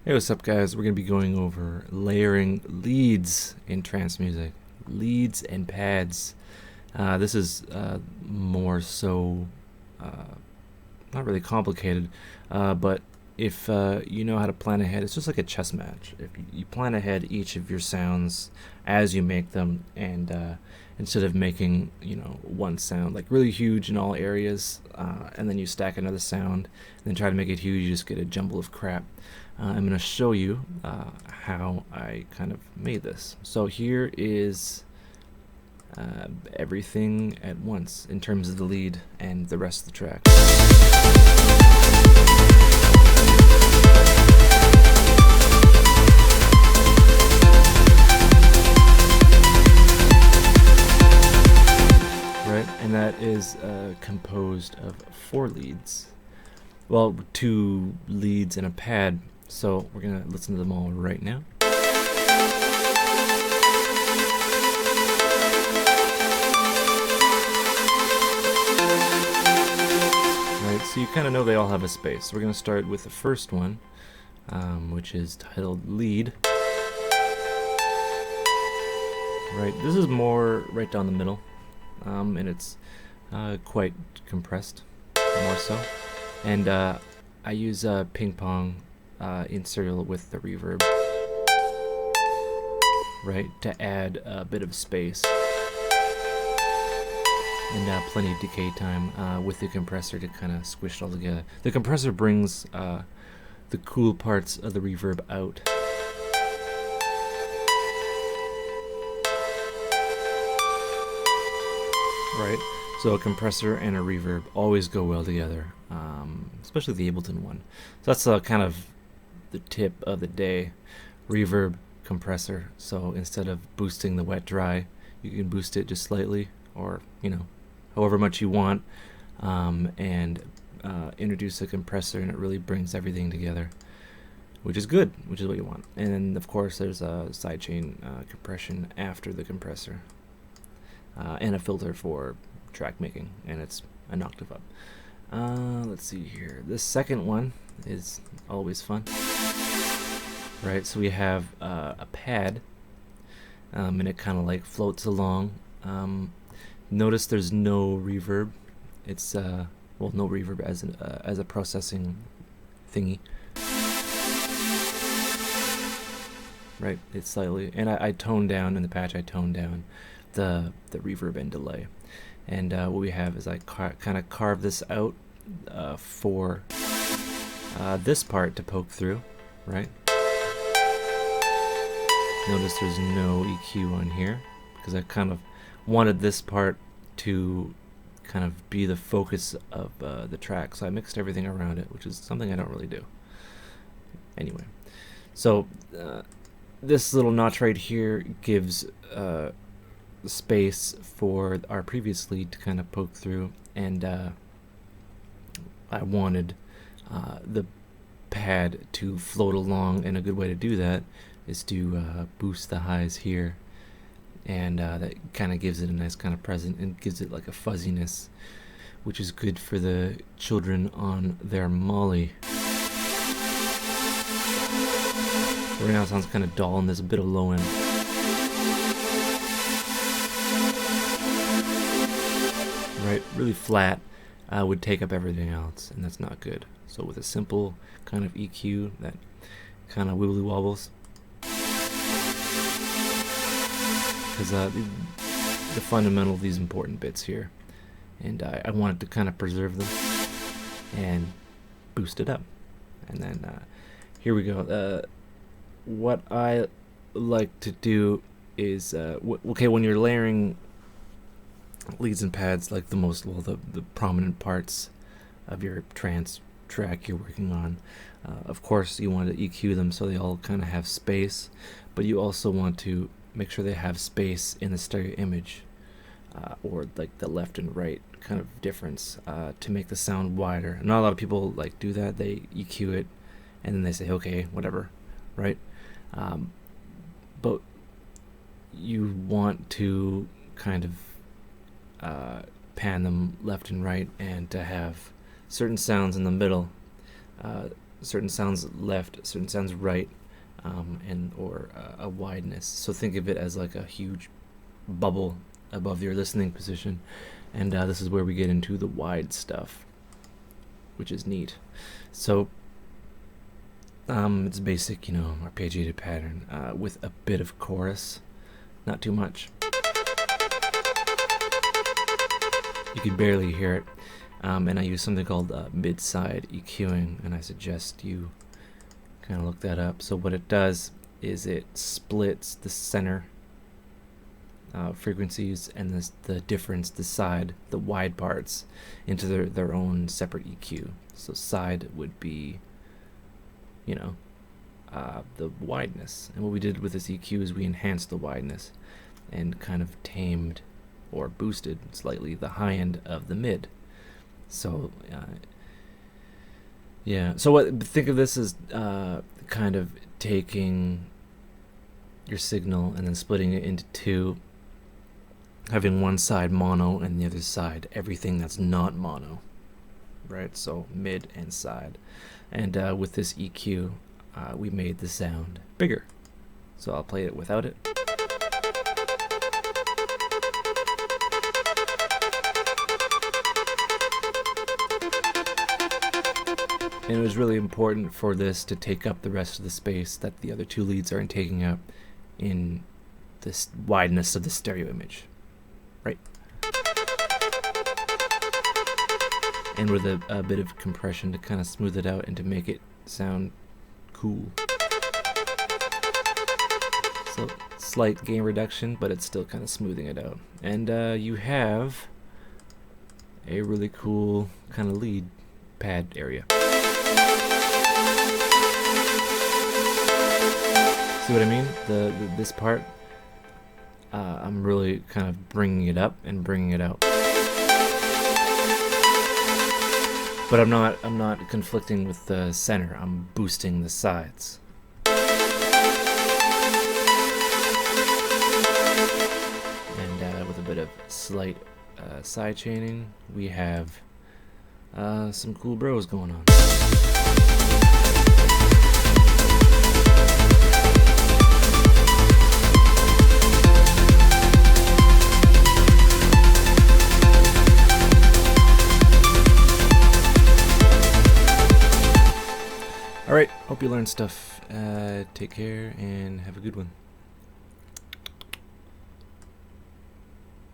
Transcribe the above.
Hey, what's up, guys? We're going to be going over layering leads in trance music. Leads and pads. This is more so not really complicated, but if you know how to plan ahead, it's just like a chess match. If you plan ahead each of your sounds as you make them, and instead of making one sound like really huge in all areas, and then you stack another sound, and then try to make it huge, you just get a jumble of crap. I'm going to show you how I kind of made this. So here is everything at once in terms of the lead and the rest of the track. Right, and that is composed of 4 leads. Well, 2 leads and a pad. So we're going to listen to them all right now. Right, so you kind of know they all have a space. So we're going to start with the first one, which is titled Lead. Right, this is more right down the middle, and it's quite compressed, more so. And I use ping pong in serial with the reverb, right, to add a bit of space and plenty of decay time with the compressor to kind of squish it all together. The compressor brings the cool parts of the reverb out. Right, so a compressor and a reverb always go well together, especially the Ableton one. So that's kind of the tip of the day: reverb, compressor. So instead of boosting the wet dry, you can boost it just slightly, or however much you want, and introduce a compressor, and it really brings everything together, which is good, which is what you want. And then of course there's a sidechain compression after the compressor, and a filter for track making, and it's an octave up. Let's see here. This second one is always fun. Right, so we have a pad, and it kind of like floats along. Notice there's no reverb. It's well, no reverb as a processing thingy. Right, it's slightly, and I toned down in the patch. I toned down the reverb and delay, and what we have is I kind of carve this out for this part to poke through. Right, notice there's no EQ on here because I kind of wanted this part to kind of be the focus of the track, so I mixed everything around it, which is something I don't really do anyway. So this little notch right here gives space for our previous lead to kind of poke through, and I wanted the pad to float along, and a good way to do that is to boost the highs here, and that kind of gives it a nice kind of present and gives it like a fuzziness, which is good for the children on their molly. Right now it sounds kind of dull, and there's a bit of low end. Right, really flat would take up everything else, and that's not good. So with a simple kind of EQ that kind of wibbly wobbles, because the fundamental of these important bits here, and I wanted to kind of preserve them and boost it up. And then here we go. What I like to do is okay, when you're layering leads and pads, like the prominent parts of your trance track you're working on, of course you want to EQ them so they all kind of have space, but you also want to make sure they have space in the stereo image, or like the left and right kind of difference, to make the sound wider. Not a lot of people like do that. They EQ it and then they say okay, whatever, right? But you want to kind of pan them left and right, and to have certain sounds in the middle certain sounds left, certain sounds right, and or a wideness. So think of it as like a huge bubble above your listening position, and this is where we get into the wide stuff, which is neat. So it's basic, arpeggiated pattern with a bit of chorus, not too much. You can barely hear it, and I use something called mid-side EQing, and I suggest you kind of look that up. So what it does is it splits the center frequencies and the difference, the side, the wide parts, into their own separate EQ. So side would be, the wideness. And what we did with this EQ is we enhanced the wideness and kind of tamed or boosted slightly the high end of the mid. So think of this as kind of taking your signal and then splitting it into two, having one side mono and the other side everything that's not mono, right? So mid and side. And with this EQ, we made the sound bigger. So I'll play it without it. And it was really important for this to take up the rest of the space that the other two leads aren't taking up in this wideness of the stereo image, right? And with a bit of compression to kind of smooth it out and to make it sound cool. So slight gain reduction, but it's still kind of smoothing it out. And you have a really cool kind of lead pad area. See what I mean? This part, I'm really kind of bringing it up and bringing it out. But I'm not conflicting with the center. I'm boosting the sides. And with a bit of slight side chaining, we have some cool bros going on. Alright, hope you learned stuff. Take care and have a good one.